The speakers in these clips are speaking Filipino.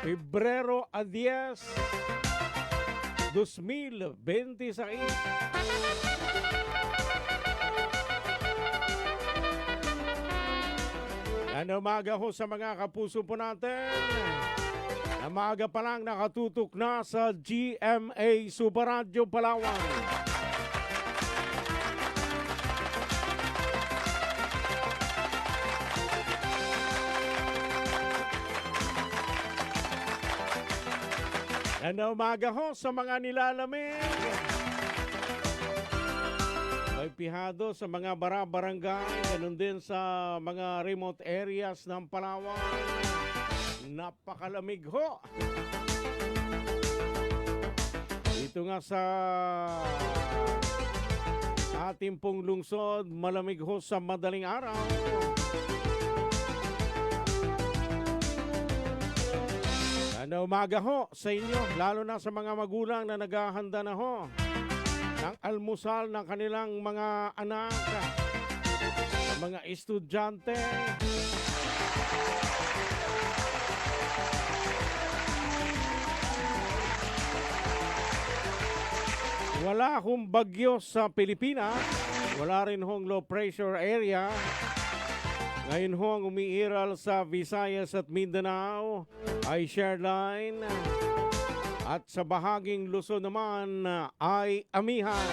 Pebrero a 10, 2026. Ano umaga ho sa mga kapuso po natin. Na maaga pa lang nakatutok na sa GMA Super Radio Palawan. Ano umaga ho sa mga nilalamig. May pihado sa mga barangay, ganun din sa mga remote areas ng Palawan. Napakalamig ho. Dito nga sa ating pong lungsod, malamig ho sa madaling araw. Ano umaga ho sa inyo, lalo na sa mga magulang na naghahanda na ho ng almusal ng kanilang mga anak, mga estudyante. Wala hong bagyo sa Pilipinas, wala rin hong low pressure area. Ngayon hong umiiral sa Visayas at Mindanao ay Shareline. At sa bahaging Luzon naman ay Amihan.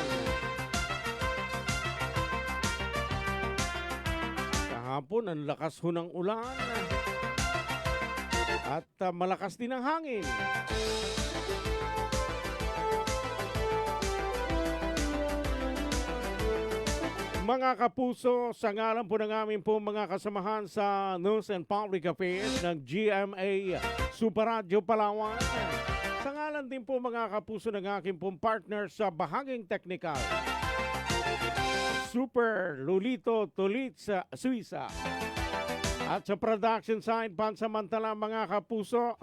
Kahapon ang lakas ho ng ulan at malakas din ang hangin. Mga kapuso, sa ngalan po ng aming po mga kasamahan sa News and Public Affairs ng GMA Super Radio Palawan. Sa ngalan din po mga kapuso ng aking pong partner sa bahaging teknikal, Super Lolito Tolit sa Suiza. At sa production side, pansamantala mga kapuso,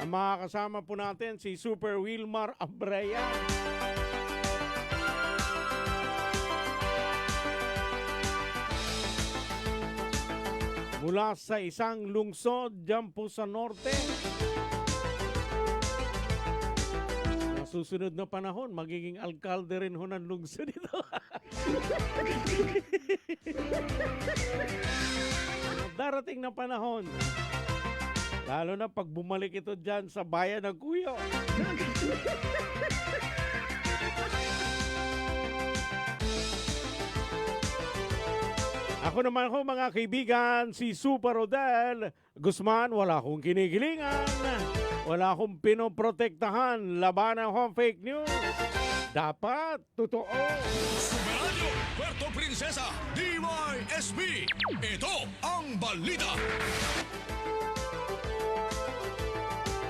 ang mga kasama po natin si Super Wilmar Abreya. Mula sa isang lungsod dyan po sa norte. Susunod na panahon, magiging alkalde rin ho ng lungsod ito. Darating na panahon. Lalo na pag bumalik ito dyan sa bayan ng Kuyo. Ako naman ho mga kaibigan, si Super Rodel Guzman, wala akong kinikilingan. Wala akong pinoprotektahan labanan ng fake news. Dapat totoo. Sumaradyo, Puerto Princesa, DYSB. Ito ang balita.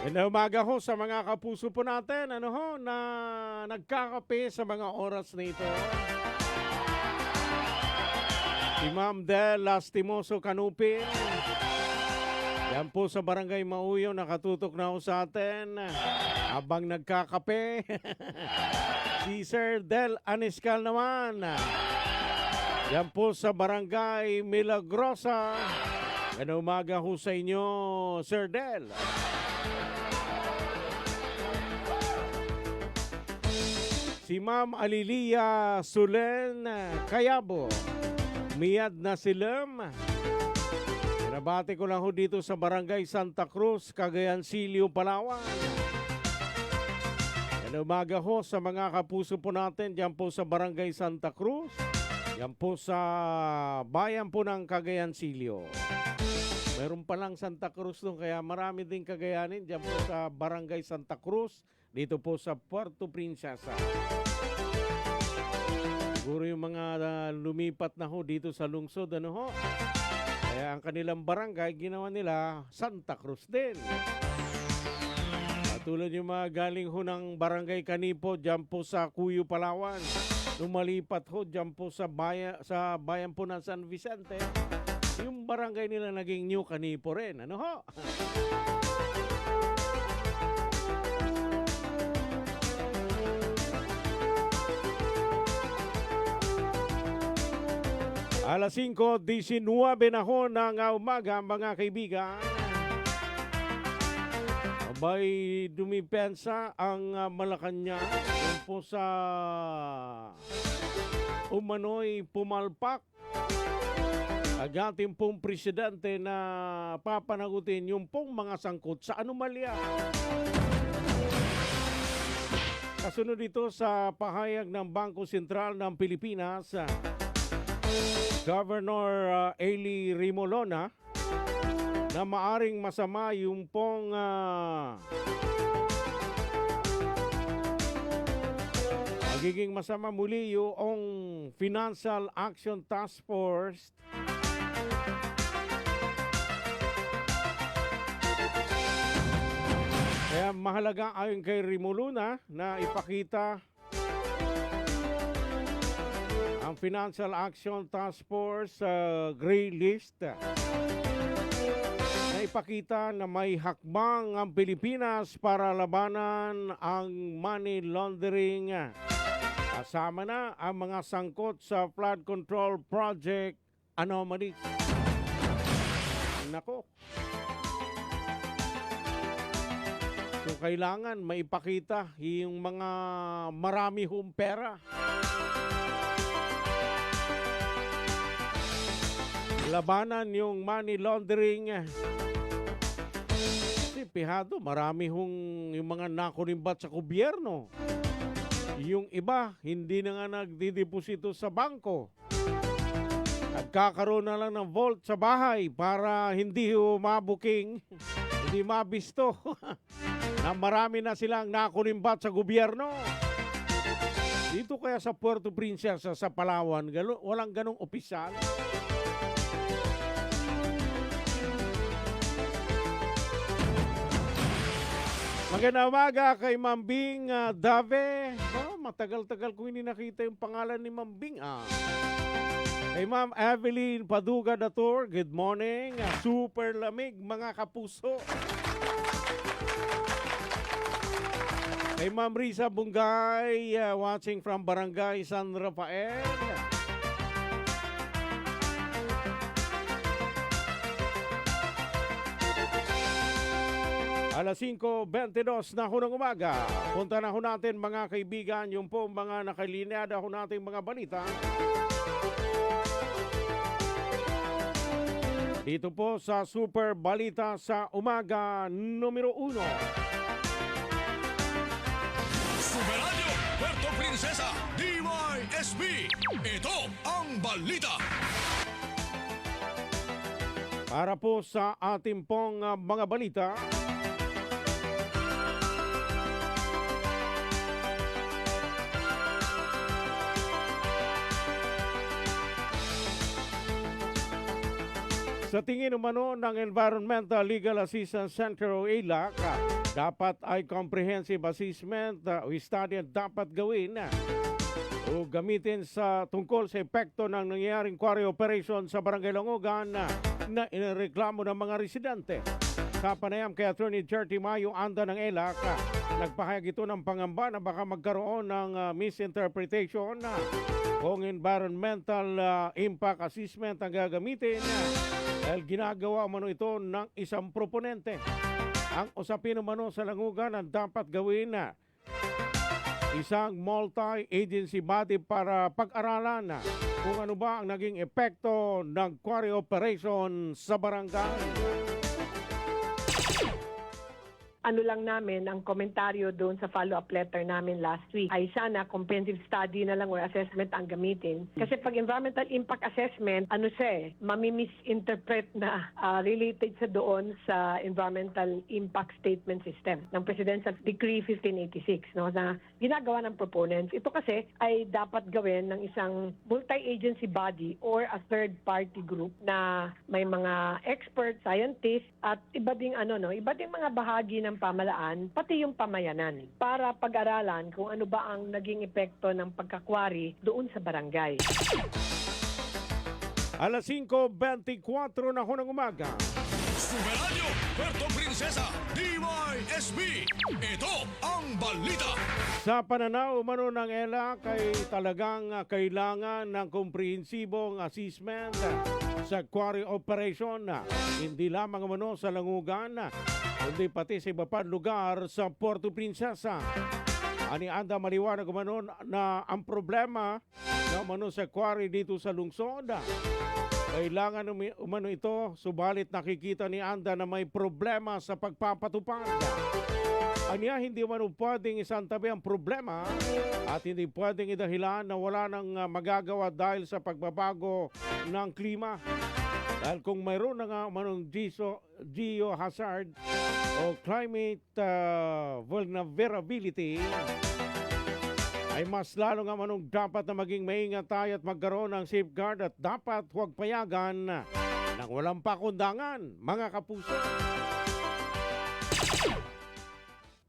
Ganda umaga ho sa mga kapuso po natin. Ano ho, na nagkakape sa mga oras na ito. Si Ma'am Del Lastimoso Canupin. Yan po sa Barangay Mauyo, nakatutok na ho sa atin habang nagkakape. Si Sir Del Aniscal naman. Yan po sa Barangay Milagrosa. Ano umaga ho sa inyo, Sir Del. Si Ma'am Alilia Sulen Kayabo. Miyad na silam. Nabati ko lang ho dito sa Barangay Santa Cruz, Cagayan Silio, Palawan. Yan umaga ho sa mga kapuso po natin dyan po sa Barangay Santa Cruz. Yan po sa bayan po ng Cagayan Silio. Meron palang Santa Cruz doon, kaya marami din Cagayanin dyan po sa Barangay Santa Cruz, dito po sa Puerto Princesa. Siguro yung mga lumipat na ho dito sa lungsod, ano ho? Kaya ang kanilang barangay, ginawa nila Santa Cruz din. Tulad yung mga galing ho ng Barangay Canipo, dyan po sa Cuyo, Palawan. Lumalipat ho dyan po sa bayan po ng San Vicente. Yung barangay nila naging New Canipo rin, ano ho? 5:19 na ho ng umaga mga kaibigan. Abay, dumipensa ang Malacanang yun po sa umano'y pumalpak ang ating pong presidente na papanagutin yung pong mga sangkot sa anomalya. Kasunod ito sa pahayag ng Bangko Sentral ng Pilipinas, Governor Eli Rimolona, na maaring masama yung pong magiging masama muli yung Financial Action Task Force kaya mahalaga ayon kay Rimolona na ipakita ang Financial Action Task Force gray list na ipakita na may hakbang ang Pilipinas para labanan ang money laundering. Kasama na ang mga sangkot sa flood control project anomalies. Nako. So kailangan maipakita yung mga marami hong pera. Labanan yung money laundering. Kasi pihado, marami hong yung mga nakunimbat sa gobyerno. Yung iba, hindi na nga nagdideposito sa bangko. Nagkakaroon na lang ng vault sa bahay para hindi mabuking, hindi mabisto. Na marami na silang nakunimbat sa gobyerno. Dito kaya sa Puerto Princesa sa Palawan, walang ganong opisyal. Magandang umaga kay Mambing Dave. Matagal-tagal ko hindi nakita yung pangalan ni Mambing. Kay Ma'am Evelyn Paduga Dator, good morning. Super lamig mga kapuso. Kay Ma'am Risa Bungay, watching from Barangay San Rafael. Alas 5:22 na ho ng umaga. Punta na ho natin mga kaibigan yung po mga nakalinyada ho natin mga balita. Dito po sa Super Balita sa Umaga numero 1. Superadyo, Puerto Princesa, DYSB. Ito ang balita. Para po sa ating pong mga balita, sa tingin umano ng Environmental Legal Assistance Center o ELAC, dapat ay comprehensive assessment o study dapat gawin o gamitin sa tungkol sa epekto ng nangyayaring quarry operation sa Barangay Langogan na inireklamo ng mga residente. Sa panayam kay Attorney Cherty Mayo Anda ng ELAC, nagpahayag ito ng pangamba na baka magkaroon ng misinterpretation kung environmental impact assessment ang gagamitin dahil ginagawa umano ito ng isang proponente. Ang usapin umano sa Langogan ang dapat gawin na isang multi-agency body para pag-aralan kung ano ba ang naging epekto ng quarry operation sa barangay. Ano lang namin, ang komentaryo doon sa follow-up letter namin last week ay sana comprehensive study na lang or assessment ang gamitin. Kasi pag environmental impact assessment, mami-misinterpret na related sa doon sa environmental impact statement system ng Presidential Decree 1586 na ginagawa ng proponents. Ito kasi ay dapat gawin ng isang multi-agency body or a third-party group na may mga experts, scientists at iba ding mga bahagi ng pamalaan, pati yung pamayanan, para pag-aralan kung ano ba ang naging epekto ng pagkakwari doon sa barangay. Alas 5:24 na ho ng umaga. Superadyo, Puerto Princesa, DYSB. Ito ang balita. Sa pananaw umano ng ELAC ay talagang kailangan ng komprehensibong assessment sa quarry operation. Hindi lamang umano sa Langugan, kundi pati sa iba pang lugar sa Puerto Princesa. Ani anda maliwanag umano na ang problema na umano sa quarry dito sa lungsod. Kailangan umano ito, subalit nakikita ni Anda na may problema sa pagpapatupad. Anya, hindi man pwedeng isantabi ang problema at hindi pwedeng idahilan na wala nang magagawa dahil sa pagbabago ng klima. Dahil kung mayroon na nga manong geohazard o climate vulnerability, ay mas lalo nga manong dapat na maging maingat tayo at magkaroon ng safeguard at dapat huwag payagan ng walang pakundangan, mga kapuso.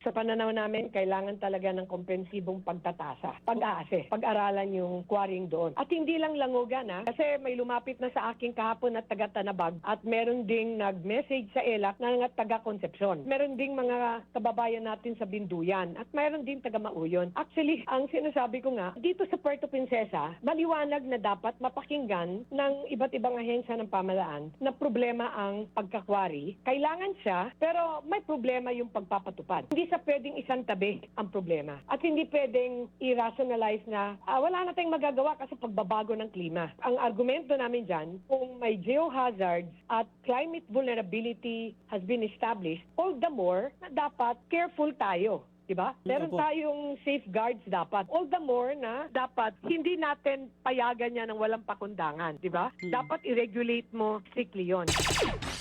Sa pananaw namin, kailangan talaga ng komprehensibong pagtatasa, pag-aase, pag-aralan yung quarrying doon. At hindi lang Langugan, kasi may lumapit na sa akin kahapon at taga-Tanabag at meron ding nag-message sa ELAC na taga-Concepcion. Meron ding mga kababayan natin sa Binduyan at meron ding taga-Mauyon. Actually, ang sinasabi ko nga, dito sa Puerto Princesa, maliwanag na dapat mapakinggan ng iba't ibang ahensya ng pamahalaan na problema ang pagkakwari. Kailangan siya, pero may problema yung pagpapatupad. Hindi sa pwedeng isang tabi ang problema. At hindi pwedeng i-rationalize na wala na tayong magagawa kasi pagbabago ng klima. Ang argumento namin dyan, kung may geohazards at climate vulnerability has been established, all the more na dapat careful tayo. Diba? Meron tayong safeguards dapat. All the more na dapat hindi natin payagan niya ng walang pakundangan. Diba? Dapat i-regulate mo strictly yun.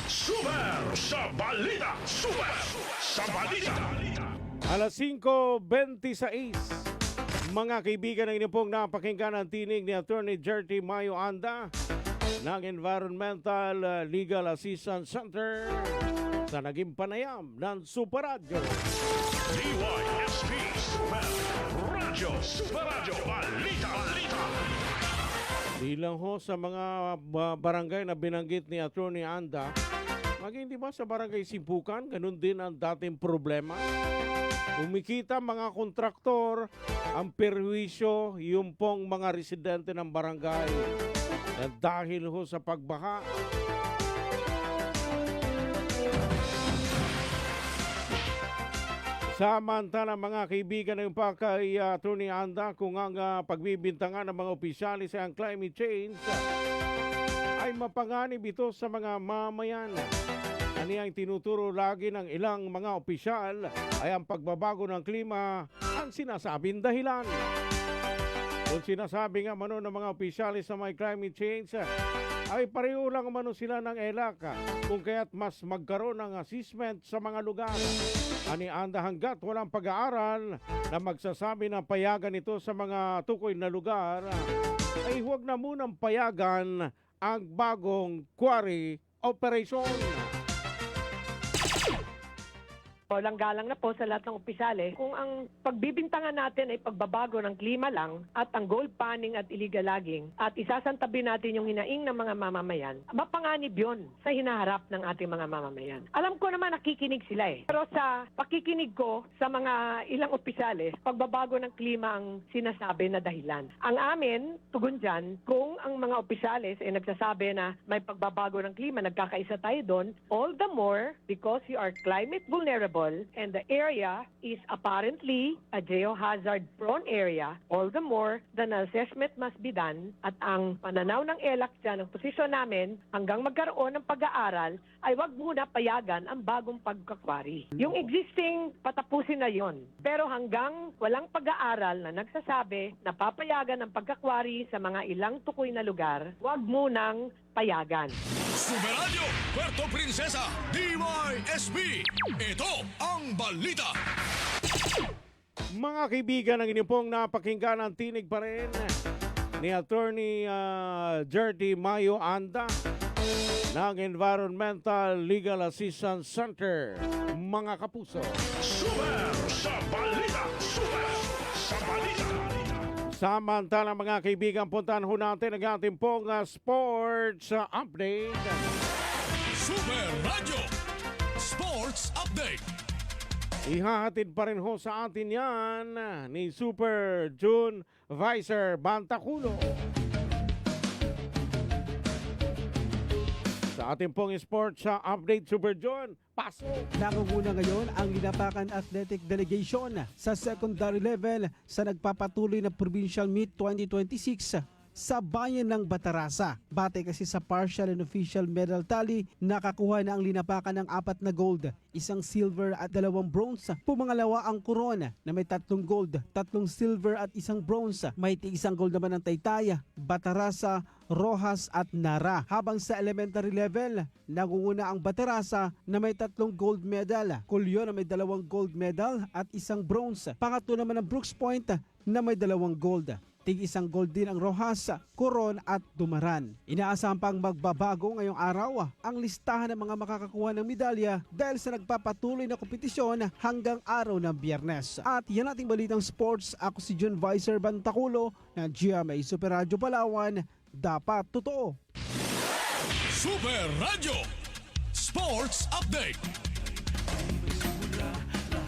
Super sa balita! Super sa balita! Alas 5:26, mga kaibigan, na inyo pong napakinggan ang tinig ni Attorney Jerty Mayo Anda ng Environmental Legal Assistance Center sa naging panayam ng Super Radio. DYSP Super Radio! Super Radio! Balita! Balita! Di lang ho sa mga barangay na binanggit ni Attorney Anda, maging di ba sa barangay Simpukan, ganun din ang dating problema. Umikita mga kontraktor, ang perwisyo yung pong mga residente ng barangay na dahil ho sa pagbaha. Samantala mga kaibigan, na yung pa kay Attorney Anda, kung ang pagbibintangan ng mga opisyalis sa climate change ay mapanganib ito sa mga mamayan. Ano ang tinuturo lagi ng ilang mga opisyal ay ang pagbabago ng klima ang sinasabing dahilan. Kung sinasabi nga mano ng mga opisyalis sa may climate change, ay pareho lang mano sila ng ELAC kung kaya't mas magkaroon ng assessment sa mga lugar. Ani Anda, hanggat walang pag-aaral na magsasabi na payagan ito sa mga tukoy na lugar, ay huwag na munang payagan ang bagong quarry operation. Walang galang na po sa lahat ng opisyales. Kung ang pagbibintangan natin ay pagbabago ng klima lang at ang gold panning at illegal logging at isasantabi natin yung hinaing ng mga mamamayan, mapanganib yun sa hinaharap ng ating mga mamamayan. Alam ko naman nakikinig sila Pero sa pakikinig ko sa mga ilang opisyales, pagbabago ng klima ang sinasabi na dahilan. Ang amin, tugon dyan, kung ang mga opisyales ay nagsasabi na may pagbabago ng klima, nagkakaisa tayo doon, all the more because you are climate vulnerable and the area is apparently a geohazard-prone area, all the more the assessment must be done at ang pananaw ng ELAC dyan, ang posisyon namin, hanggang magkaroon ng pag-aaral, ay wag muna payagan ang bagong pagkakwari. Yung existing, patapusin na yon. Pero hanggang walang pag-aaral na nagsasabi na papayagan ang pagkakwari sa mga ilang tukoy na lugar, wag munang payagan. Super Radio Puerto Princesa DYSP. Ito ang balita. Mga kaibigan, ang inyong pong napakinggan ang tinig pa rin ni Attorney Jerty Mayo Anda ng Environmental Legal Assistance Center. Mga kapuso, Super sa balita. Super sa balita. samantala mga kaibigan, puntahan ho natin ang ating pong sports update. Super Radio Sports Update. Ihahatid pa rin ho sa atin yan ni Super June Vicer Bantaculo. ating pong sports sa update, Super John. Pasok! Nangunguna ngayon ang Linapakan Athletic Delegation sa secondary level sa nagpapatuloy na Provincial Meet 2026 sa bayan ng Batarasa. Batay kasi sa partial and official medal tally, nakakuha na ang Linapakan ng 4 na gold, 1 silver at 2 bronze. Pumangalawa ang Coron na may 3 gold, 3 silver at 1 bronze. May 1 gold naman ng Taytay, Batarasa, Rojas at Nara. Habang sa elementary level, nangunguna ang Batarasa na may 3 gold medal, Culyo na may 2 gold medal at 1 bronze. Pangatlo naman ang Brooks Point na may 2 gold. Tig-1 gold din ang Rojas, Coron at Dumaran. Inaasahan pang magbabago ngayong araw ang listahan ng mga makakakuha ng medalya dahil sa nagpapatuloy na kompetisyon hanggang araw ng Biyernes. At yan ating balitang sports. Ako si John Vicer Bantaculo ng GMA Super Radio Palawan. Dapat totoo. Super Radio Sports Update.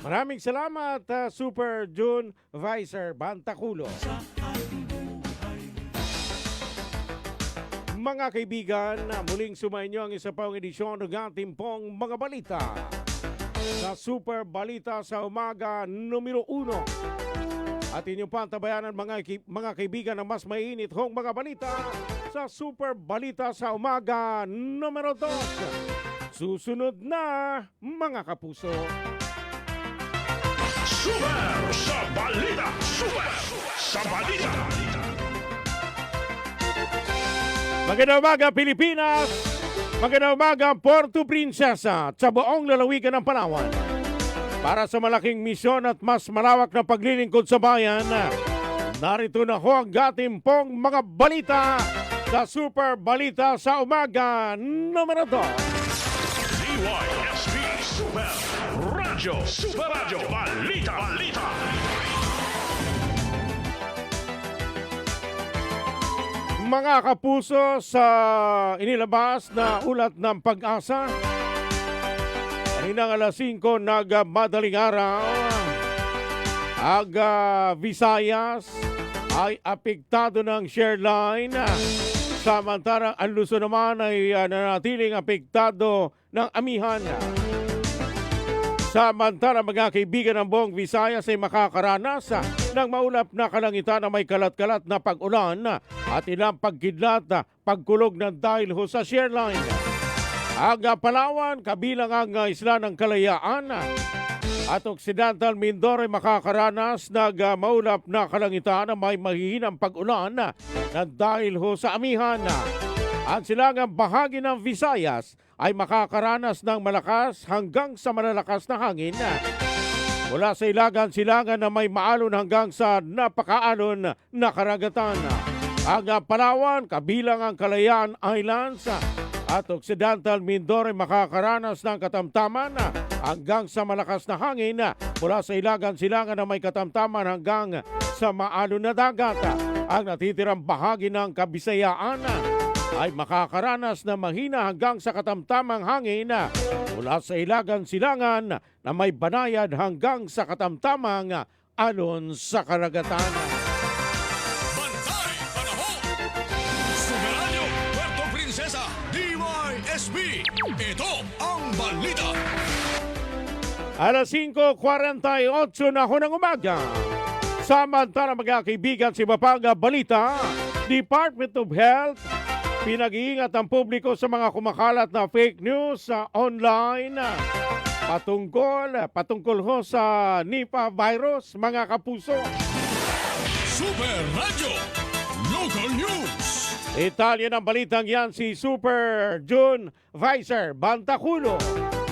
Maraming salamat, Super June Vicer Bantaculo. Mga kaibigan, muling sumainyo ang isa pang edisyon ng ating pong mga balita sa Super Balita sa Umaga numero 1. At inyong pantabayanan mga kaibigan ng mas mainit hong mga balita sa Super Balita sa Umaga numero 2. Susunod na, mga kapuso. Super sa Balita. Super sa Balita. Magandang umaga, Pilipinas! Magandang umaga, Puerto Princesa at sa buong lalawigan ng Palawan. Para sa malaking misyon at mas malawak na paglilingkod sa bayan, narito na ho ang ating pong mga balita sa Super Balita sa Umaga numero 2. DYSP Super Radio. Super Radio Balita. Balita. Mga kapuso, sa inilabas na ulat ng Pag-asa, kaninang alas 5 madaling araw, ang Visayas ay apektado ng share line. Samantarang ang Luzon naman ay nanatiling apektado ng amihan. Samantarang mga kaibigan ng buong Visayas ay makakaranas ng maulap na kalangitan na may kalat-kalat na pag-ulan at ilang pagkidlat, pagkulog ng dahil ho sa share line. Ang Palawan, kabilang ang Isla ng Kalayaan at Occidental Mindoro ay makakaranas ng maulap na kalangitan na may mahihinang pag-ulan na dahil ho sa amihan. Ang silangang bahagi ng Visayas ay makakaranas ng malakas hanggang sa malalakas na hangin. Mula sa ilagan-silangan na may maalon hanggang sa napakaalon na karagatan. Ang Palawan, kabilang ang Kalayaan Islands at Occidental Mindoro ay makakaranas ng katamtaman hanggang sa malakas na hangin mula sa ilagan-silangan na may katamtaman hanggang sa maalon na dagat. Ang natitirang bahagi ng Kabisayaan ay makakaranas na mahina hanggang sa katamtamang hangin mula sa ilagan-silangan na may banayad hanggang sa katamtamang alon sa karagatan. Bantay Panahon. Super Radio Puerto Princesa DYSP. Ito ang balita. Alas 5:48 na ho ng umaga. Samantala mga kaibigan, si Mapang Balita, Department of Health, pinag-iingat ang publiko sa mga kumakalat na fake news sa online patungkol ho sa Nipah virus, mga kapuso. Super Radio Local News. Detalye ng balitang yan si Super June Vicer Bantaculo.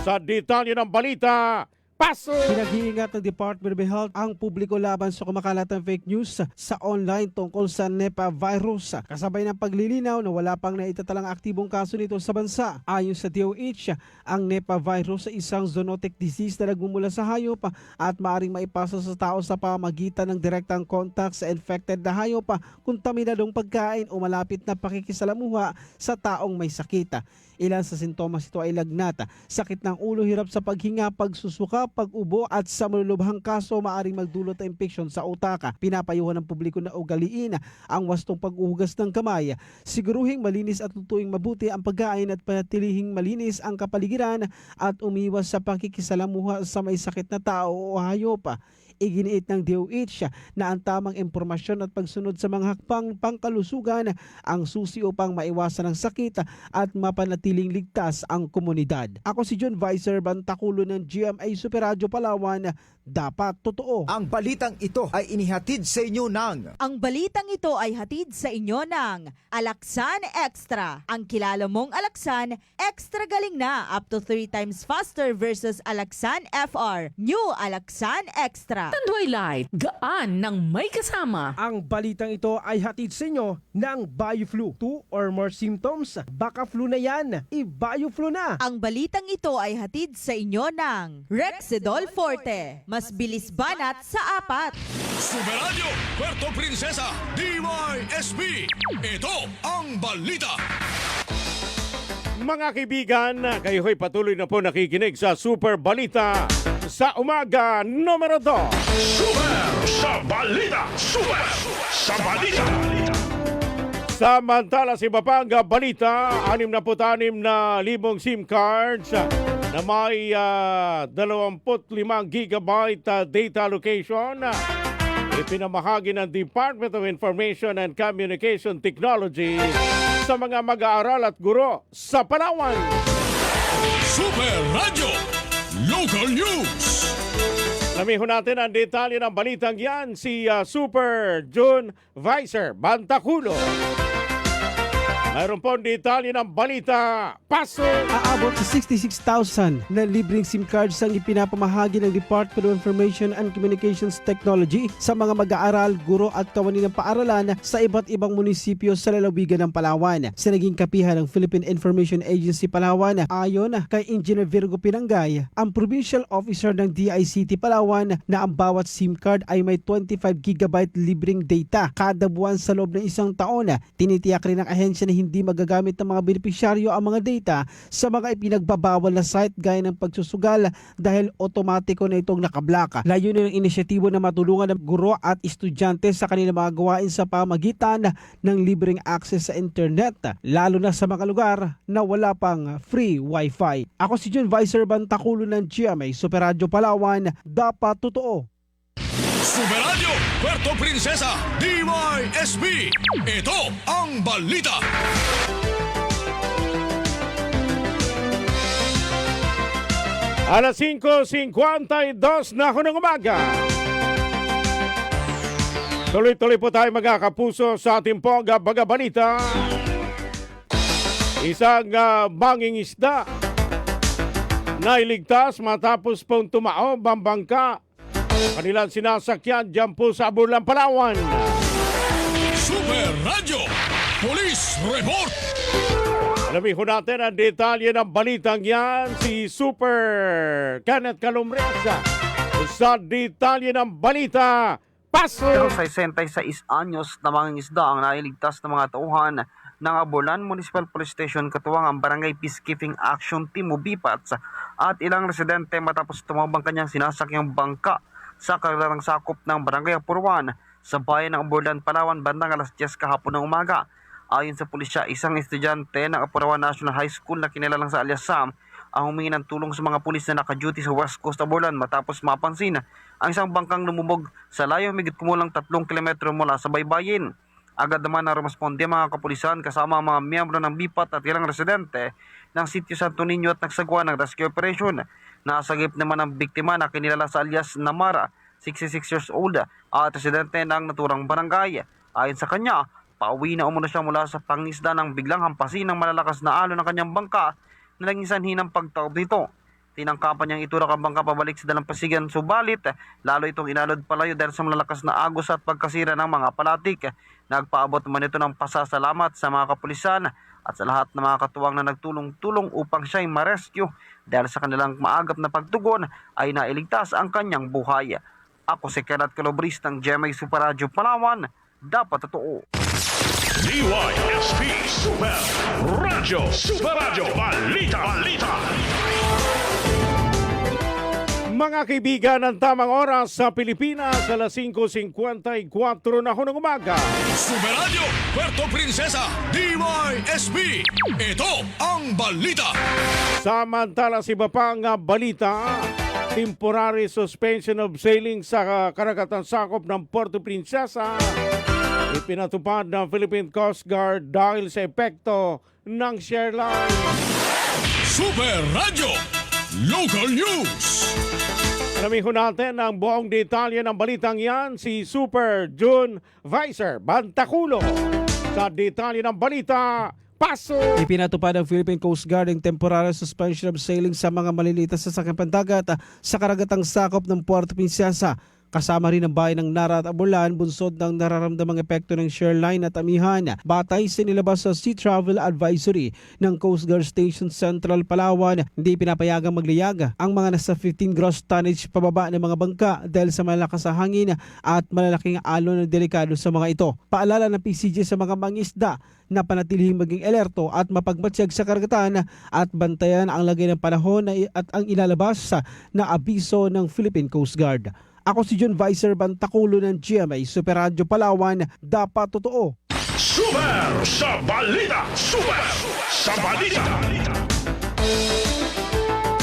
Sa detalye ng balita, paso! Pinag-iingat ng Department of Health ang publiko laban sa kumakalatang fake news sa online tungkol sa Nipah virus. Kasabay ng paglilinaw na wala pang naitatalang aktibong kaso nito sa bansa. Ayon sa DOH, ang Nipah virus ay isang zoonotic disease na nagmumula sa hayop at maaaring maipasa sa tao sa pamamagitan ng direktang contact sa infected na hayop, kontaminadong pagkain o malapit na pakikisalamuha sa taong may sakit. Ilan sa sintomas ito ay lagnat, sakit ng ulo, hirap sa paghinga, pagsusuka, pag-ubo at sa malulubhang kaso maaring magdulot ng infeksyon sa utak. Pinapayuhan ng publiko na ugaliin ang wastong pag-uhugas ng kamay. Siguruhing malinis at lutuing mabuti ang pagkain at panatilihing malinis ang kapaligiran at umiwas sa pakikisalamuha sa may sakit na tao o hayop. Iginiit ng DOH na ang tamang impormasyon at pagsunod sa mga hakbang pangkalusugan ang susi upang maiwasan ang sakit at mapanatiling ligtas ang komunidad. Ako si John Vicer Bantaculo ng GMA Super Radio Palawan. Dapat totoo. Ang balitang ito ay inihatid sa inyo ng Ang balitang ito ay hatid sa inyo ng Alaksan Extra. Ang kilala mong Alaksan, extra galing na, up to 3 times faster versus Alaksan FR. New Alaksan Extra. Tanduay Light, gaan ng may kasama. Ang balitang ito ay hatid sa inyo ng BioFlu. 2 or more symptoms, baka flu na yan. I-BioFlu na. Ang balitang ito ay hatid sa inyo ng Rexidol Forte. Mas bilis banat sa 4. Super Radio Puerto Princesa DYSP. Ito ang balita. Mga kaibigan, kayo ho'y patuloy na po nakikinig sa Super Balita sa umaga numero 2. Super sa balita. Super sa balita. Samantala sa iba pang balita, 66,000 SIM cards na may 25 gigabyte data location. Ipinamahagi ng Department of Information and Communication Technology sa mga mag-aaral at guro sa Palawan. Super Radio Local News. Lamihon natin ang detalye ng balitang yan, si Super John Vicer Bantaculo. Mayroon po ang detalye ng balita. Paso! Aabot sa 66,000 na libreng SIM cards ang ipinapamahagi ng Department of Information and Communications Technology sa mga mag-aaral, guro at kawani ng paaralan sa iba't ibang munisipyo sa lalawigan ng Palawan. Sa naging kapihan ng Philippine Information Agency Palawan, ayon kay Engineer Virgo Pinangay, ang Provincial Officer ng DICT Palawan, na ang bawat SIM card ay may 25 gigabyte libreng data kada buwan sa loob ng isang taon. Tinitiyak rin ng ahensya na hindi magagamit ng mga benepisyaryo ang mga data sa mga ipinagbabawal na site gaya ng pagsusugal dahil otomatiko na itong nakablock. Layunin ng inisyatibo na matulungan ng guro at estudyante sa kanilang mga gawain sa pamagitan ng libreng access sa internet, lalo na sa mga lugar na wala pang free wifi. Ako si John Vicer Bantaculo ng GMA Super Radio Palawan. Dapat totoo. Super Radio Puerto Princesa DYSP. Ito ang balita. Alas 5:52 na ako ng umaga. Tuloy-tuloy po tayo mga kapuso sa ating pong baga-balita. Isang banging isda na iligtas matapos pong tumaob ang bangka. Kanilang sinasakyan dyan po sa Aburlan, Palawan. Super Radio Police Report. Alamin ko natin ang detalye ng balitang yan, si Super Kenneth Calumbresa sa detalye ng balita. Paso! Pero sa 66 anyos na mga isda ang nailigtas ng mga tauhan ng Aburlan Municipal Police Station katuwang ang Barangay Peacekeeping Action Team o BPATS at ilang residente matapos tumawag ang kanyang sinasakyang bangka sa kanilang sakop ng Barangay Apurwan sa bayan ng Aburlan, Palawan bandang alas 10 kahapon ng umaga. Ayon sa pulisya, isang estudyante ng Apurawan National High School na kinilalang sa alias Sam ang humingi ng tulong sa mga pulis na naka-duty sa West Coast Aburlan matapos mapansin ang isang bangkang lumubog sa layo higit kumulang 3 kilometro mula sa baybayin. Agad naman na rumasponde mga kapulisan kasama ang mga miyembro ng BPAT at ilang residente ng Sitio Santo Niño at nagsagawa ng rescue operation. Nasagip naman ang biktima na kinilala sa alias Namara, 66 years old at residente ng naturang barangay. Ayon sa kanya, pauwi na umuna siya mula sa pangisda nang biglang hampasin ng malalakas na alon ng kanyang bangka na naging sanhi ng pagtaob nito. Tinangkapan niyang itulak ang bangka pabalik sa dalampasigan, subalit lalo itong inalod palayo dahil sa malalakas na agos at pagkasira ng mga palatik. Nagpaabot naman ito ng pasasalamat sa mga kapulisan at sa lahat ng mga katuwang na nagtulong-tulong upang siya'y ma-rescue dahil sa kanilang maagap na pagtugon ay nailigtas ang kanyang buhay. Ako si Kenneth Calobris ng GMA Super Radio Palawan. Dapat totoo. DYSP Super Radyo Balita. Mga kaibigan, ang tamang oras sa Pilipinas, alas 5:54 na ng umaga. Super Radio Puerto Princesa DYSP. Ito ang balita. Samantala sa iba pang balita, temporary suspension of sailing sa karagatan sakop ng Puerto Princesa ipinatupad ng Philippine Coast Guard dahil sa epekto ng Shareline. Super Radio Local News. Alamin ho natin ang buong detalye ng balitang yan, si Super June Vicer Bantaculo. Sa detalye ng balita, paso! Ipinatupad ng Philippine Coast Guard ang temporary suspension of sailing sa mga maliliit na sasakyan pandagat sa karagatang sakop ng Puerto Princesa. Kasama rin ang bayan ng Nara at Abulan, bunsod ng nararamdamang epekto ng Shareline at Amihan. Batay sa nilabas sa Sea Travel Advisory ng Coast Guard Station Central, Palawan, hindi pinapayagang maglayag ang mga nasa 15 gross tonnage pababa ng mga bangka dahil sa malakas na hangin at malalaking alon na delikado sa mga ito. Paalala ng PCG sa mga mangisda na panatilihing maging alerto at mapagmatsyag sa karagatan at bantayan ang lagay ng panahon at ang ilalabas na abiso ng Philippine Coast Guard. Ako si John Vicer Bantaculo ng GMA Super Radio Palawan, dapat totoo. Super sa balita. Super sa balita.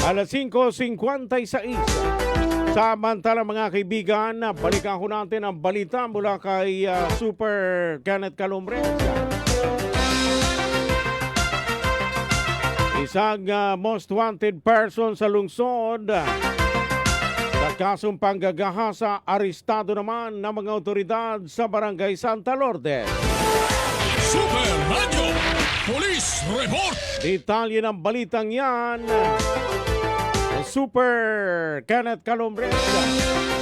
Alas 5:56. Samantala mga kaibigan, balikan ko natin ang balita mula kay Super Kenneth Calumbre. Isang most wanted person sa lungsod sa kasong panggagahasa, arestado naman ng mga otoridad sa Barangay Santa Lourdes. Super Radio Police Report. Detalye ng balitang yan, Super Kenneth Calumbre.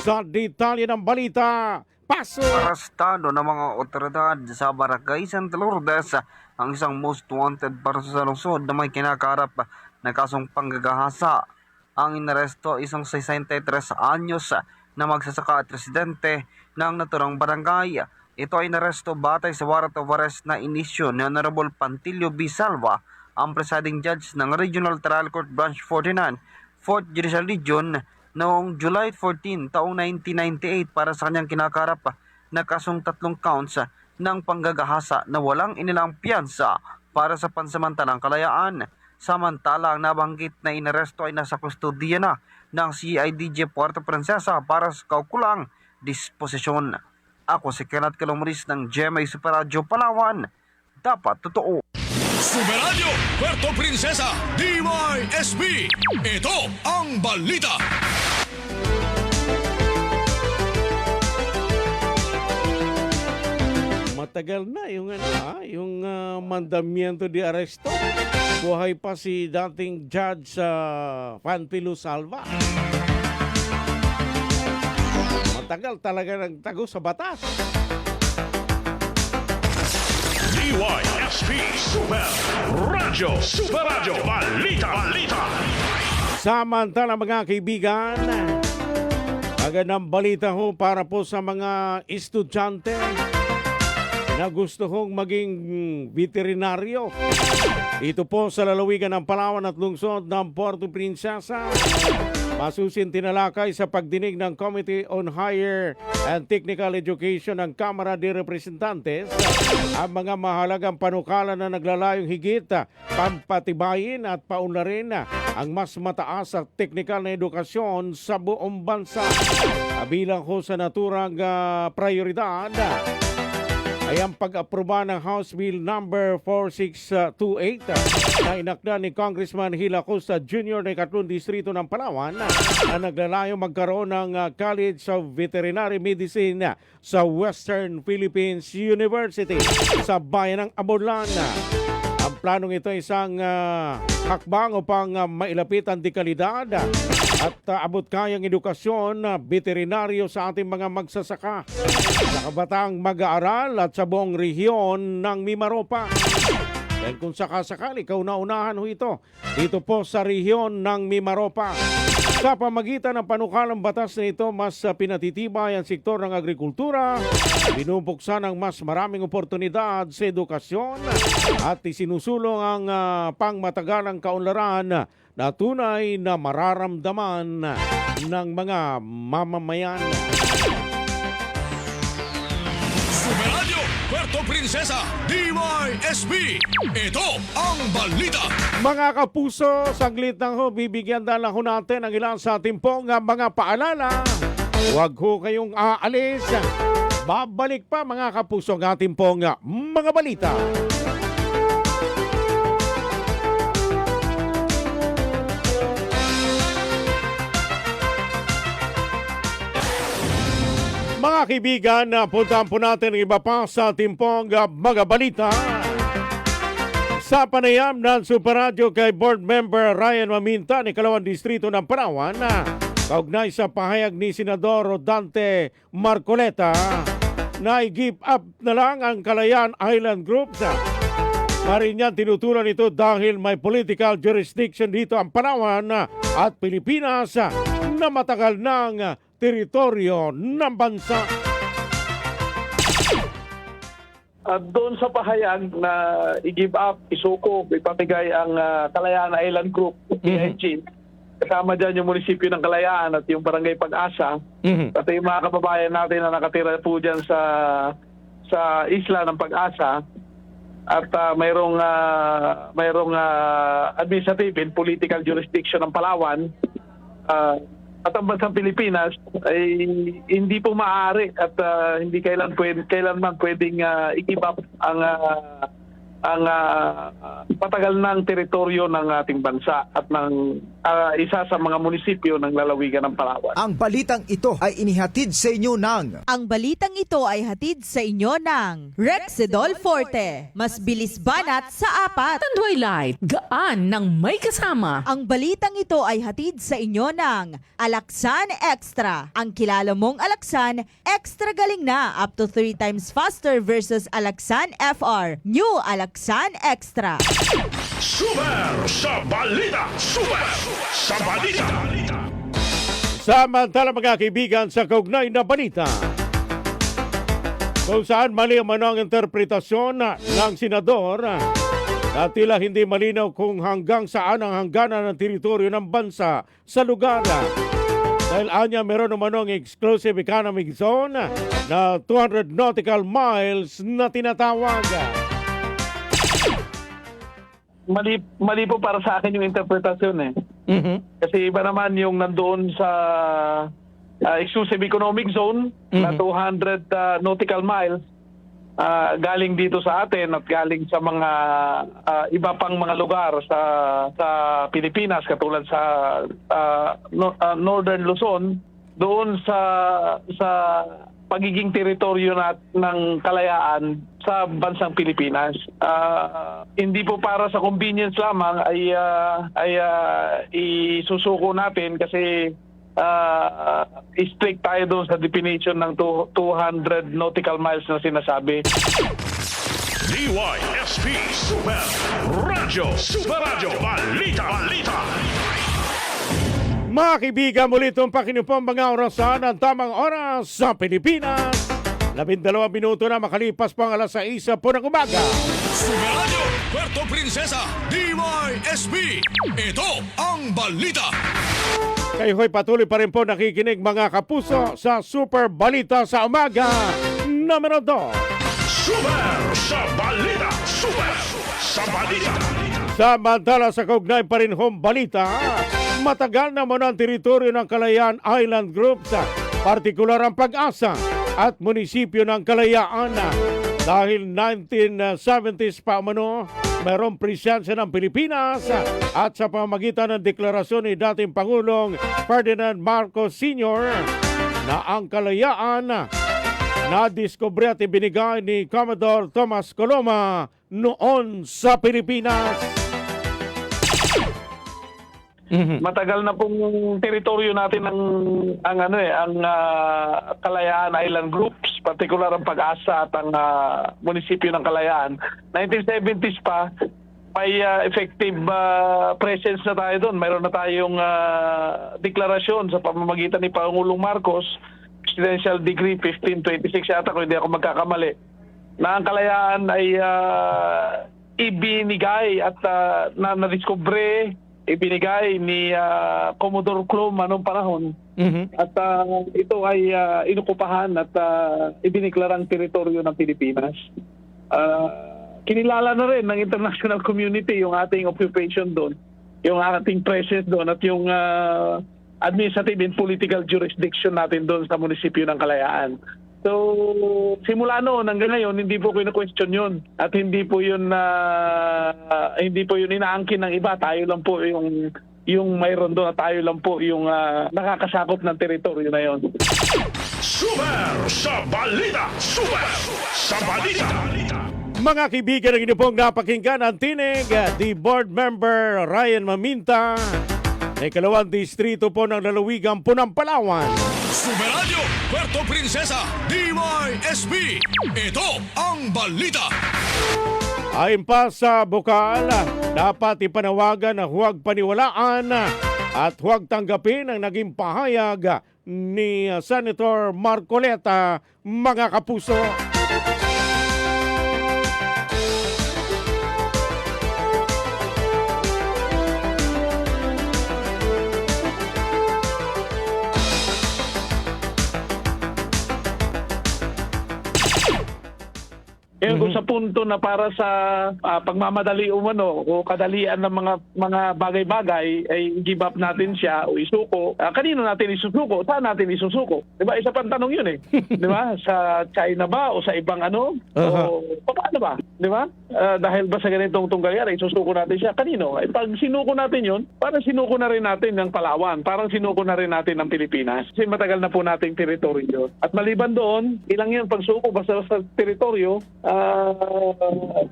Sa detalye ng balita, paso! Arestado ng mga otoridad sa Barangay Santa Lourdes ang isang most wanted person sa lungsod na may kinakarap na kasong panggagahasa. Ang inaresto isang 63 anyos na magsasaka at residente ng naturang barangay. Ito ay inaresto batay sa warrant of arrest na inisyo ni Honorable Pantilio B. Salva, ang presiding judge ng Regional Trial Court Branch 49, 4th Judicial Region noong July 14, taong 1998 para sa kanyang kinakarap na kasong 3 counts ng panggagahasa na walang inilang piyansa para sa pansamantalang kalayaan. Samantala, ang nabanggit na inaresto ay nasa kustodiya na ng CIDG Puerto Princesa para sa kaukulang disposisyon. Ako si Kenneth Calumris ng GMA Super Radio Palawan. Dapat totoo. Super Radio Puerto Princesa DYSP. Ito ang balita. Matagal na yung mandamiento de aresto. Buhay pa si dating Judge Pantilio Salva. Matagal talaga nagtago sa batas. DYSP Super Radio Balita. Samantala mga kaibigan, magandang balita ho para po sa mga estudyante na gusto kong maging veterinaryo. Ito po sa lalawigan ng Palawan at lungsod ng Puerto Princesa. Masusin tinalakay sa pagdinig ng Committee on Higher and Technical Education ng Kamara de Representantes ang mga mahalagang panukala na naglalayong higit pampatibayin at paunlarin ang mas mataas at teknikal na edukasyon sa buong bansa. Bilang ho sa naturang prioridad ay ang pag-aproba ng House Bill number 4628 na inakda ni Congressman Hila Costa Jr. na ikatlong distrito ng Palawan na naglalayong magkaroon ng College of Veterinary Medicine sa Western Philippines University sa bayan ng Abulan. Ang planong ito ay isang hakbang upang mailapit ang dekalidad at abot kayang edukasyon veterinaryo sa ating mga magsasaka, sa kabatang mag-aaral at sa buong rehiyon ng Mimaropa. Dahil kung sakasakali, kauna-unahan ho ito dito po sa rehiyon ng Mimaropa. Sa pamagitan ng panukalang batas na ito, mas pinatitibay ang sektor ng agrikultura, binubuksan ang mas maraming oportunidad sa edukasyon at isinusulong ang pangmatagalang kaunlaran na tunay na mararamdaman ng mga mamamayan. Superadyo, Puerto Princesa, DYSB. Ito ang balita. Mga kapuso, saglit lang ho, bibigyan dala ho natin ang ilan sa ating pong mga paalala. Huwag ho kayong aalis. Babalik pa mga kapuso ang ating pong mga balita. Mga kaibigan, puntahan po natin ang iba pa sa ating pong mga balita. Sa panayam ng Superradyo kay Board Member Ryan Maminta ni Kalawang Distrito ng Palawan, kaugnay sa pahayag ni Senador Rodante Marcoleta na i-give up na lang ang Kalayaan Island Group. Marin yan tinutulan ito dahil may political jurisdiction dito ang Palawan at Pilipinas na matagal ng teritoryo ng bansa. At doon sa pahayag na i-give up, isuko, ipamigay ang Kalayaan Island Group, PIG. Kasama dyan yung munisipyo ng Kalayaan at yung Barangay Pag-asa. At yung mga kababayan natin na nakatira po dyan sa isla ng Pag-asa. At mayroong administrative and political jurisdiction ng Palawan. At ang bansang Pilipinas ay hindi po maaari at hindi kailanman pwedeng i-give up ang patagal ng teritoryo ng ating bansa at ng isa sa mga munisipyo ng lalawigan ng Palawan. Ang balitang ito ay inihatid sa inyo ng Ang balitang ito ay hatid sa inyo ng Rexidol Forte. Mas bilis banat sa apat. Tanduay Light, gaan ng may kasama. Ang balitang ito ay hatid sa inyo ng Alaksan Extra. Ang kilala mong Alaksan, extra galing na up to 3 times faster versus Alaksan FR. New Alaksan Extra. Super sa balita. Super sa balita. Samantala mga kaibigan sa kaugnay na balita, kung saan mali ang interpretasyon ng senador na tila hindi malinaw kung hanggang saan ang hangganan ng teritoryo ng bansa sa lugar. Dahil anya meron naman exclusive economic zone na 200 nautical miles na tinatawag. Mali po para sa akin yung interpretasyon eh. Kasi iba naman yung nandoon sa exclusive economic zone na 200 nautical miles galing dito sa atin at galing sa mga iba pang mga lugar sa Pilipinas katulad sa Northern Luzon doon sa pagiging teritoryo ng Kalayaan sa bansang Pilipinas. Hindi po para sa convenience lamang ay isusuko natin kasi strict tayo doon sa definition ng 200 nautical miles na sinasabi. DYSP Super Radyo. Super Radyo Balita. Mga kaibigan, muli itong pakinupong mga orasan ang tamang oras sa Pilipinas. 12 minuto na makalipas pang alas 6 po ng umaga. Super Radyo Puerto Princesa, DYSB. Ito ang balita. Kayo ho'y patuloy pa rin po nakikinig mga kapuso sa Super Balita sa Umaga numero 2. Super sa balita. Super sa balita. Samantala sa kaugnay pa rin hong balita, matagal naman ang teritoryo ng Kalayaan Island Group sa partikular ang Pag-asa at munisipyo ng Kalayaan. Dahil 1970s pa umano, mayroong presensya ng Pilipinas at sa pamagitan ng deklarasyon ni dating Pangulong Ferdinand Marcos Sr. na ang Kalayaan na diskubre at ibinigay ni Commodore Tomas Coloma noon sa Pilipinas. Matagal na pong teritoryo natin ang Kalayaan Island Groups, particular ang Pag-asa at ang munisipyo ng Kalayaan. 1970s pa, may effective presence na tayo doon. Mayroon na tayong deklarasyon sa pamamagitan ni Pangulong Marcos, Presidential Decree 1526 yata kung hindi ako magkakamali, na ang Kalayaan ay ibinigay at na-discover, ibinigay ni Commodore Klum anong panahon. At ito ay inukupahan at ibiniklarang teritoryo ng Pilipinas. Kinilala na rin ng international community yung ating occupation doon, yung ating presence doon at yung administrative and political jurisdiction natin doon sa munisipyo ng Kalayaan. So, simula noon hanggang ngayon, hindi po ko question yun. At hindi po yun inaangkin ng iba. Tayo lang po yung mayroon doon at tayo lang po yung nakakasakop ng teritoryo na yun. Super sa balita! Super sa balita! Mga kaibigan, ang inyo pong napakinggan ang tinig ni Board Member Ryan Maminta ng Ikalawang Distrito po ng Lalawigan po ng Palawan. Super Radio Puerto Princesa DYSB. Ito ang balita. Ayon pa sa bukal, dapat ipanawagan na huwag paniwalaan at huwag tanggapin ang naging pahayag ni Senator Marcoleta, mga kapuso. Kung sa punto na para sa pagmamadali umano o kadalian ng mga bagay-bagay ay give up natin siya o isuko. Kanino natin isusuko? Saan natin isusuko? 'Di ba? Isa pang tanong 'yun eh. 'Di ba? Sa China ba o sa ibang ano? O paano ba? 'Di ba? Dahil ba sa ganitong tunggalyan isusuko natin siya? Kanino? Ay pag sinuko natin 'yun, parang sinuko na rin natin ng Palawan, parang sinuko na rin natin ng Pilipinas. Kasi matagal na po nating teritoryo. At maliban doon, ilang 'yun pagsuko basta sa teritoryo,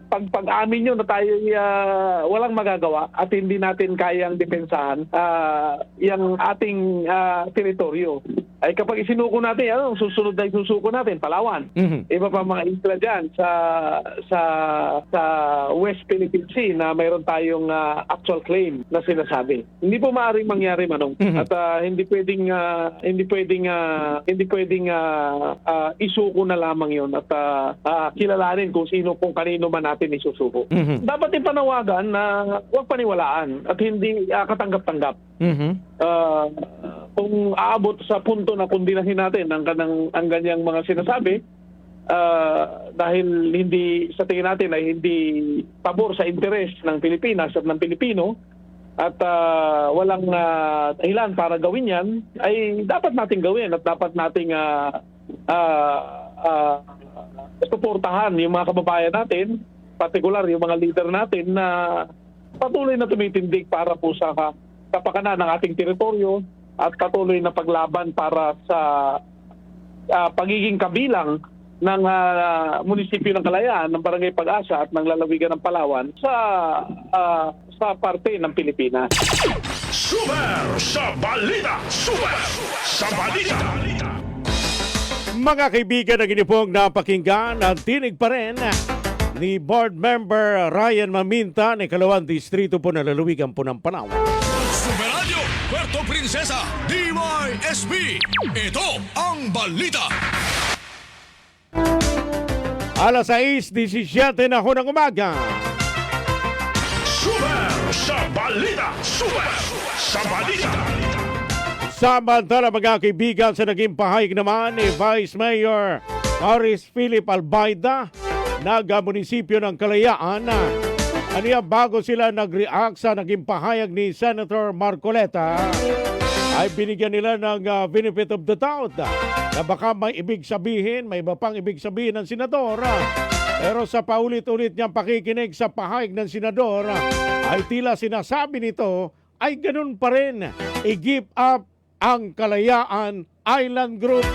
pag-amin nyo na tayo walang magagawa at hindi natin kayang depensahan yung ating teritoryo. Ay kapag isinuko natin, susunod na isusuko natin, Palawan. Iba pa mga isla dyan sa West Philippine Sea na mayroon tayong actual claim na sinasabi. Hindi po maaaring mangyari, Manong. At hindi pwedeng isuko na lamang yon at kilalanin kung kanino man natin isusuko. Dapat ipanawagan na huwag paniwalaan at hindi katanggap-tanggap. Kung aabot sa punto na kundinahin natin ang ganyang mga sinasabi, dahil hindi sa tingin natin ay hindi pabor sa interes ng Pilipinas at ng Pilipino at walang dahilan para gawin yan, ay dapat nating gawin at dapat nating suportahan yung mga kababayan natin, partikular yung mga leader natin na patuloy na tumitindig para po sa kapakanan ng ating teritoryo at patuloy na paglaban para sa pagiging kabilang ng munisipyo ng Kalayaan, ng Barangay Pag-asa at ng Lalawigan ng Palawan sa parte ng Pilipinas. Super sa balita! Super sa balita! Mga kaibigan, ang inyo pong napakinggan ang tinig pa rin ni Board Member Ryan Maminta ng Ikalawang Distrito po ng Lalawigan po ng Palawan. Super Radio Puerto Princesa DYSB. Ito ang balita. Alas 6:17 na ho ng umaga. Super sa balita! Super sa balita! Samantala, mga kaibigan, sa naging pahayag naman ni Vice Mayor Maurice Philip Albayda, munisipyo ng Kalayaan, aniya bago sila nag-react sa naging pahayag ni Senator Marcoleta, ay binigyan nila ng benefit of the doubt na baka may ibig sabihin, may iba pang ibig sabihin ng senador. Pero sa paulit-ulit niyang pakikinig sa pahayag ng senador, ay tila sinasabi nito ay ganun pa rin, i-give up ang Kalayaan Island Group.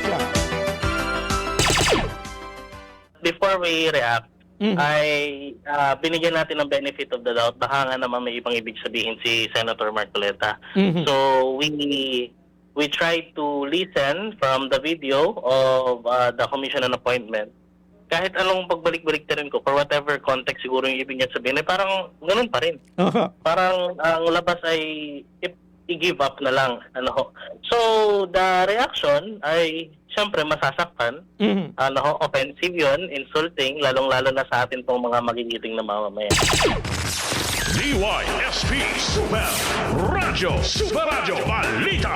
Before we react, ay binigyan natin ng benefit of the doubt. Baka nga naman may ibang ibig sabihin si Senator Marcoleta. So we try to listen from the video of the commission on appointment. Kahit anong pagbalik-balik na rin ko, for whatever context siguro yung ibig niya sabihin, parang ganun pa rin. Parang ang labas ay i-give up na lang. So, the reaction ay siyempre masasaktan. Offensive yun, insulting, lalong-lalo na sa atin pong mga magigiting na mamamayan. DYSP Super Radio Balita.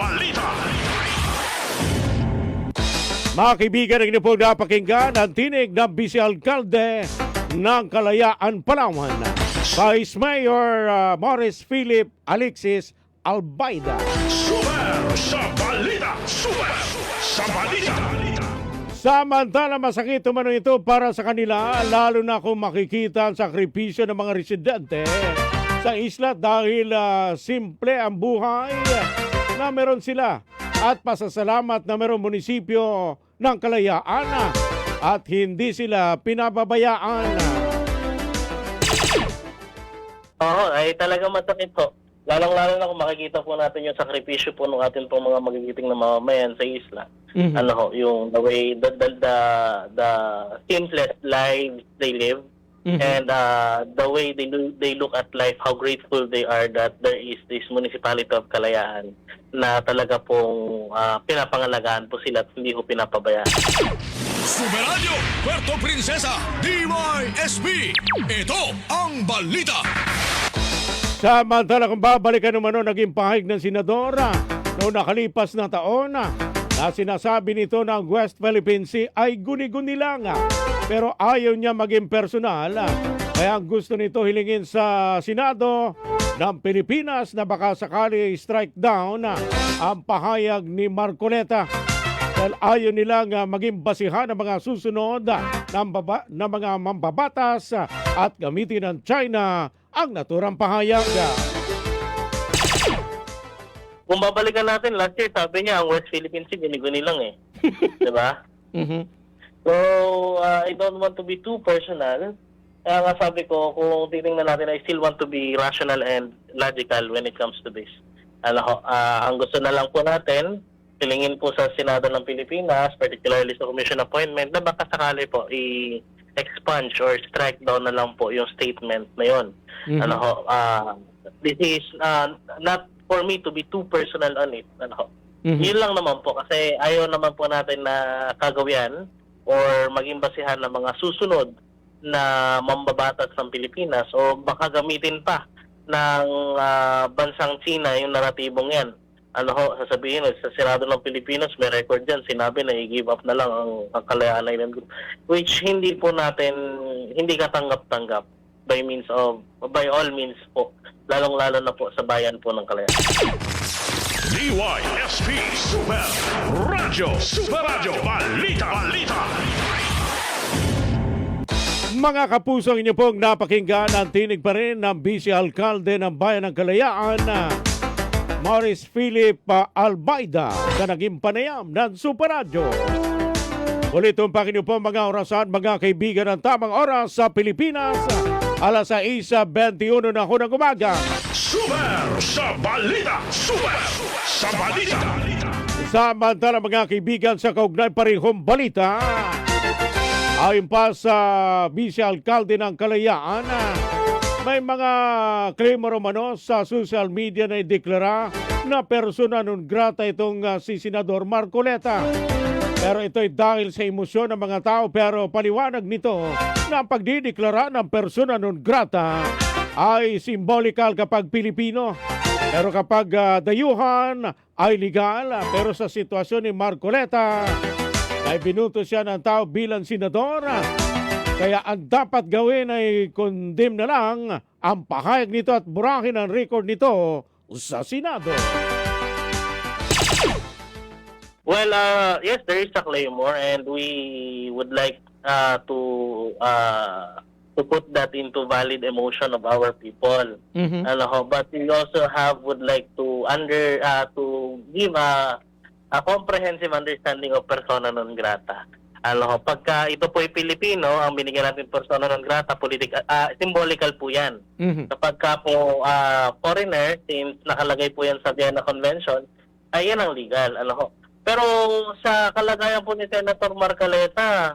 Mga kaibigan, naging po napakinggan ang tinig ng Vice Alcalde ng Kalayaan, Palawan, Vice Mayor Morris Philip Alexis Albayda. Super sa balita. Samantala, masakit umano ito para sa kanila, lalo na kung makikita ang sakripisyo ng mga residente sa isla dahil simple ang buhay na meron sila at pasasalamat na meron munisipyo ng Kalayaan at hindi sila pinababayaan. Oo, ay talaga masakit po. Lalong-lalo na kung makikita po natin yung sakripisyo po ng ating pong mga magigiting na mamamayan sa isla. Yung the way, the simplest lives they live, and the way they look at life, how grateful they are that there is this municipality of Kalayaan na talaga pong pinapangalagaan po sila at hindi po pinapabayaan. Super Radio Puerto Princesa DYSP. Ito ang balita. Samantala, kung babalikan naman naging pahayag ng senadora noong nakalipas na taon na sinasabi nito ng West Philippine Sea ay guni-guni lang. Pero ayaw niya maging personal. Kaya ang gusto nito hilingin sa Senado ng Pilipinas na baka sakali strike down ang pahayag ni Marcoleta. Dahil ayaw nilang maging basihan ng mga susunod ng mga mambabatas at gamitin ng China ang naturang pahayag. Kung babalikan natin, last year sabi niya ang West Philippine Sea guni-guni lang eh. Diba? So, I don't want to be too personal. Kaya nga sabi ko, kung titingnan natin, I still want to be rational and logical when it comes to this. Ang gusto na lang po natin, hilingin po sa Senado ng Pilipinas, particularly sa Commission Appointment, na baka sakali po i-expunge or strike down na lang po yung statement na yun. This is not for me to be too personal on it. Yun lang naman po kasi ayaw naman po natin na kagawian or maging basihan ng mga susunod na mambabatas ng Pilipinas o baka gamitin pa ng bansang China yung naratibong yan. Sasabihin sa Senado ng Pilipinas may record dyan, sinabi na i-give up na lang ang Kalayaan Island Group, which hindi po natin, hindi katanggap-tanggap by all means po, lalong-lalo na po sa bayan po ng Kalayaan. DYSP Super Radio Balita. Mga kapuso, inyo pong napakinggan ang tinig pa rin ng Vice Alcalde ng Bayan ng Kalayaan, Morris Philip Albayda, sa naging panayam ng Super Radio. Ulit tumpak niyo po mga orasan, mga kaibigan, ng tamang oras sa Pilipinas, alas 6:21 na ako ng umaga. Super sa balita. Samantala mga kaibigan, sa kaugnay parehong balita, ayon pa sa Vice Alcalde ng Kalayaan, may mga claim romano sa social media na ideklara na persona non grata itong si Senador Marcoleta. Pero ito ay dahil sa emosyon ng mga tao, pero paliwanag nito na ang pagdideklara ng persona non grata ay symbolikal kapag Pilipino. Pero kapag dayuhan ay legal. Pero sa sitwasyon ni Marcoleta ay binuto siya ng tao bilang senador. Kaya ang dapat gawin ay condemn na lang ang pahayag nito at burahin ang record nito sa Senado. Well, yes, there is a claymore and we would like to put that into valid emotion of our people. But we also would like to give a comprehensive understanding of persona non grata. Pagka ito po ay Pilipino, ang binigyan natin persona non grata, symbolical po yan. Kapag ka po foreigner, since nakalagay po yan sa Vienna Convention, ay yan ang legal. Pero sa kalagayan po ni Senator Marcoleta,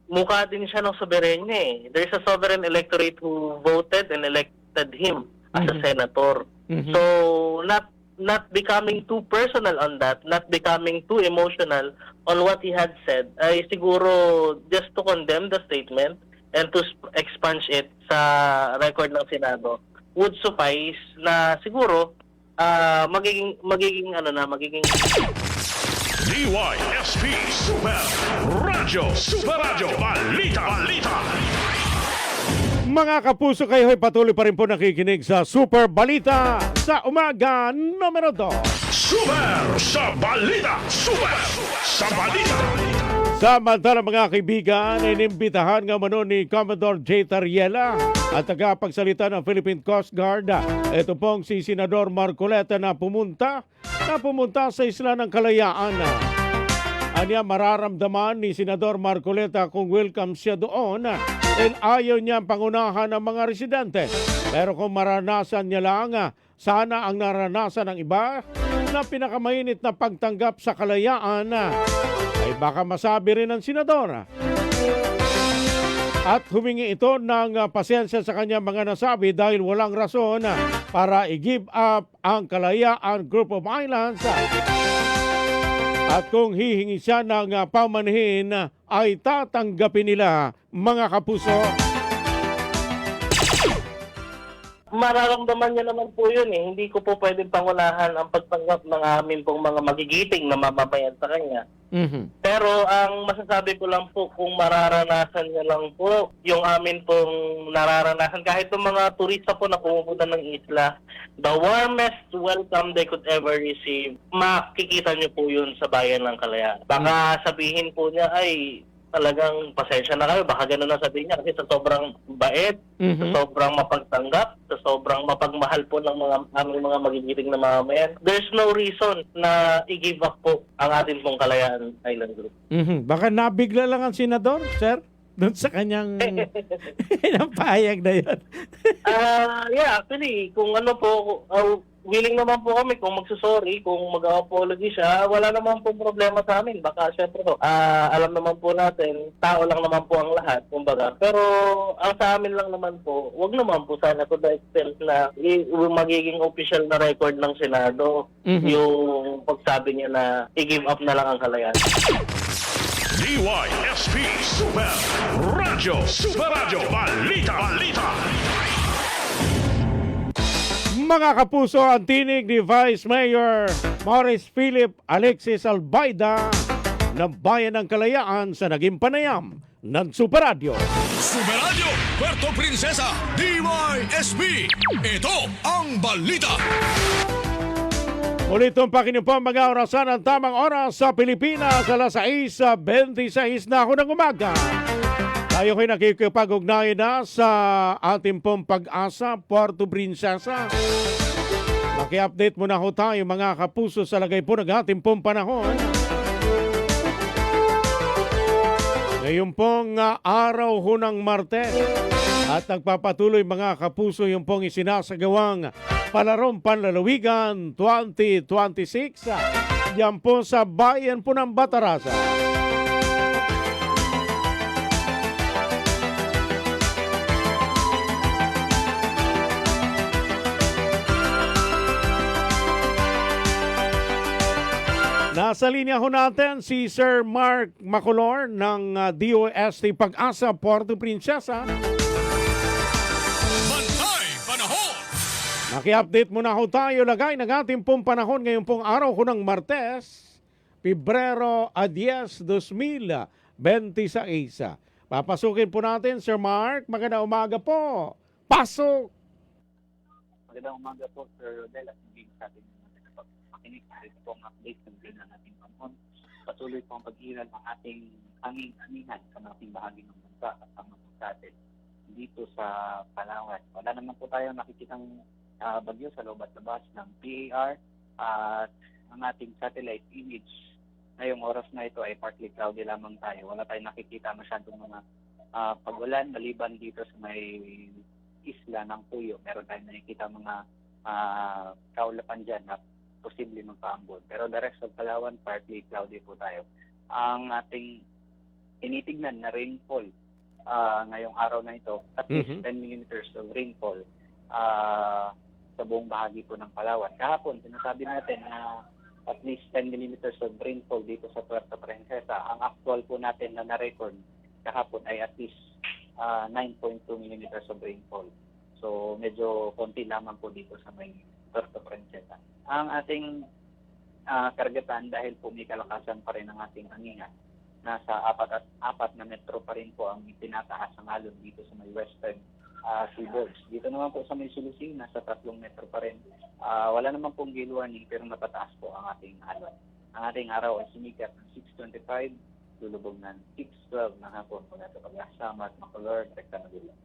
mukha din siya ng soberenya eh. There's a sovereign electorate who voted and elected him as a senator. So, not becoming too personal on that, not becoming too emotional on what he had said, ay siguro just to condemn the statement and to expunge it sa record ng Senado would suffice na siguro magiging DYSP Super Radio Balita. Mga kapuso, kayo ay patuloy pa rin po nakikinig sa Super Balita sa umaga numero 2. Super sa Balita. Samantala mga kaibigan, inimbitahan nga mano ni Commodore J. Tariela at tagapagsalita ng Philippine Coast Guard. Ito pong si Senador Marcoleta na pumunta sa Isla ng Kalayaan. Anya mararamdaman ni Senador Marcoleta kung welcome siya doon dahil ayaw niya pangunahan ng mga residente. Pero kung maranasan niya lang, sana ang naranasan ng iba na pinakamainit na pagtanggap sa kalayaan ay baka masabi rin ng senador. At humingi ito ng pasensya sa kanyang mga nasabi dahil walang rason para i-give up ang Kalayaan Group of Islands. At kung hihingi siya ng pamanhin ay tatanggapin nila, mga kapuso. Mararamdaman niya naman po yun eh. Hindi ko po pwedeng pangunahan ang pagtanggap ng amin pong mga magigiting na mamamayan sa kanya. Pero ang masasabi ko lang po, kung mararanasan niya lang po yung amin pong nararanasan, kahit yung mga turista po na pumupunta ng isla, the warmest welcome they could ever receive, makikita niyo po yun sa bayan ng Kalayaan. Baka sabihin po niya, ay talagang pasensya na kayo, baka gano'n na sabihin niya kasi sa sobrang bait, sa sobrang mapagtanggap, sa sobrang mapagmahal po ng aming mga magigiting na mamamayan, there's no reason na i-give up po ang ating pong Kalayaan Island Group. Baka nabigla lang ang senador, sir, doon sa kanyang payag na yun. Yeah, actually, kung ano po, willing naman po kami kung magsusorry, kung mag-apology siya, wala naman po problema sa amin. Baka syempre po, alam naman po natin, tao lang naman po ang lahat, kumbaga. Pero ang sa amin lang naman po, wag naman po sana to the extent na magiging official na record ng Senado yung pagsabi niya na i-give up na lang ang Kalayaan. DYSP Super Radio Balita. Mga kapuso, ang tinig ni Vice Mayor Maurice Philip Alexis Albaida ng Bayan ng Kalayaan sa naging panayam ng Super Radio. Super Radio Puerto Princesa DYSP. Ito ang balita. Ulit tumpak niyo po mga orasan ang tamang oras sa Pilipinas, alas 6:26 na ako ng umaga. Tayo kayo nakikipag-ugnayan na sa ating pong Pag-asa, Puerto Princesa. Maki-update muna ho tayo mga kapuso sa lagay po ng ating pong panahon. Ngayon pong araw ho ng Martes at nagpapatuloy mga kapuso yung pong isinasagawang Palarong Panlalawigan 2026 yan po sa bayan po ng Batarasa. Nasa linya ho natin si Sir Mark Macolor ng DOST Pag-asa, Puerto Princesa. Bantay Panahon. Maki-update muna ho tayo lagay ng ating pong panahon ngayong pong araw ho ng Martes, Pebrero 10, 2026. Papasukin po natin, Sir Mark. Magandang umaga po. Pasok! Magandang umaga po, Sir Rodel, at hindi sa ating makinig po ang update ng ating panahon. Patuloy po ang pag-iral ng ating angin-anihan sa ating bahagi ng bansa at sama po sa atin dito sa Palawan. Wala naman po tayo nakikitang bagyo sa loob at labas ng PAR at ang ating satellite image ngayong oras na ito ay partly cloudy lamang tayo. Wala tayong nakikita masyadong mga pag-ulan maliban dito sa may isla ng Puyo. Meron tayong nakikita mga kaulapan dyan na posible magpaambon. Pero the rest of Palawan, partly cloudy po tayo. Ang ating tinitignan na rainfall ngayong araw na ito, at least 10 millimeters of rainfall sa buong bahagi po ng Palawan. Kahapon, sinasabi natin na at least 10 millimeters of rainfall dito sa Puerto Princesa. Ang actual po natin na na-record kahapon ay at least 9.2 millimeters of rainfall. So medyo konti lamang po dito sa may Puerto Princesa. Ang ating karagatan, dahil po may kalakasan pa rin ang ating hangina, nasa 4 na metro pa rin po ang tinataas ang alon dito sa may western seaboards. Dito naman po sa may Sulusing, nasa 3 metro pa rin. Wala naman pong gale warning pero matataas po ang ating alon. Ang ating araw ay sumikat ng 6:25, lulubog ng 6:12 na hapon mula sa Pag-asa, Bacolod, Recta Manila.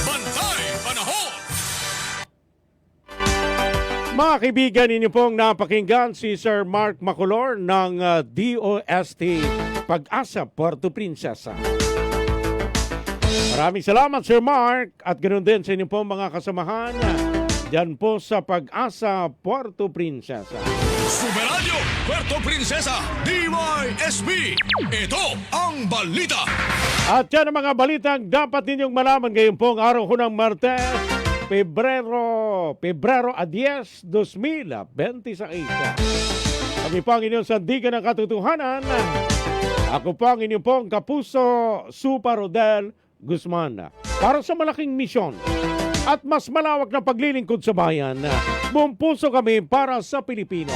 Bantay Panahon! Mga kaibigan, ninyo pong napakinggan si Sir Mark Macolor ng DOST Pag-asa, Puerto Princesa. Maraming salamat, Sir Mark, at ganoon din sa inyo pong mga kasamahan dyan po sa Pag-asa, Puerto Princesa. Superadyo, Puerto Princesa, DYSB. Ito ang balita. At yan ang mga balitang dapat ninyong malaman ngayon pong araw ko ng Martes, Pebrero 10, 2026. Kami po ang inyong sandigan ng katotohanan. Ako po ang inyong pong kapuso, Super Rodel Guzman. Para sa malaking misyon at mas malawak na paglilingkod sa bayan, buong puso kami para sa Pilipino.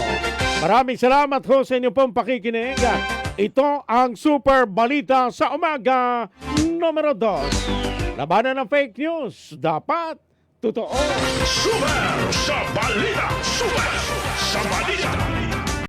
Maraming salamat ho sa inyong pong pakikinig. Ito ang Super Balita sa Umaga, numero 2. Labanan ng fake news, dapat totoo. Super sa balita. Super sa balita.